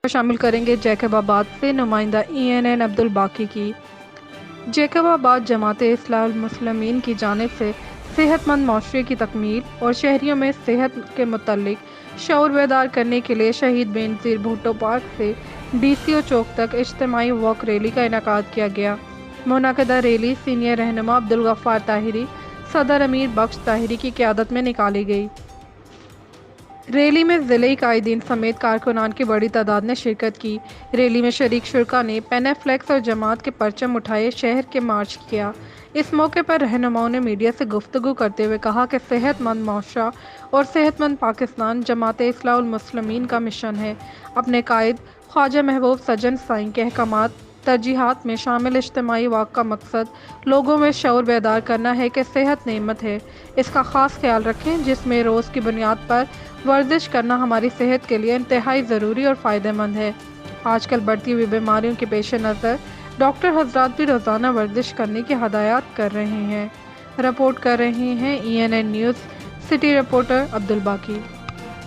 شامل کریں گے جیکب آباد سے نمائندہ ENN عبدالباقی کی۔ جیکب آباد جماعت اصلاح المسلمین کی جانب سے صحت مند معاشرے کی تکمیل اور شہریوں میں صحت کے متعلق شعور بیدار کرنے کے لیے شہید بے نظیر بھٹو پارک سے DCO چوک تک اجتماعی واک ریلی کا انعقاد کیا گیا۔ منعقدہ ریلی سینئر رہنما عبدالغفار طاہری، صدر امیر بخش طاہری کی قیادت میں نکالی گئی۔ ریلی میں ضلعی قائدین سمیت کارکنان کی بڑی تعداد نے شرکت کی۔ ریلی میں شریک شرکاء نے پین فلیکس اور جماعت کے پرچم اٹھائے شہر کے مارچ کیا۔ اس موقع پر رہنماؤں نے میڈیا سے گفتگو کرتے ہوئے کہا کہ صحت مند معاشرہ اور صحت مند پاکستان جماعت اصلاح المسلمین کا مشن ہے۔ اپنے قائد خواجہ محبوب سجن سائیں کے احکامات ترجیحات میں شامل اجتماعی واک کا مقصد لوگوں میں شعور بیدار کرنا ہے کہ صحت نعمت ہے، اس کا خاص خیال رکھیں، جس میں روز کی بنیاد پر ورزش کرنا ہماری صحت کے لیے انتہائی ضروری اور فائدہ مند ہے۔ آج کل بڑھتی ہوئی بیماریوں کے پیش نظر ڈاکٹر حضرات بھی روزانہ ورزش کرنے کی ہدایات کر رہے ہیں۔ رپورٹ کر رہے ہیں ENN news city reporter Abdul Baqi.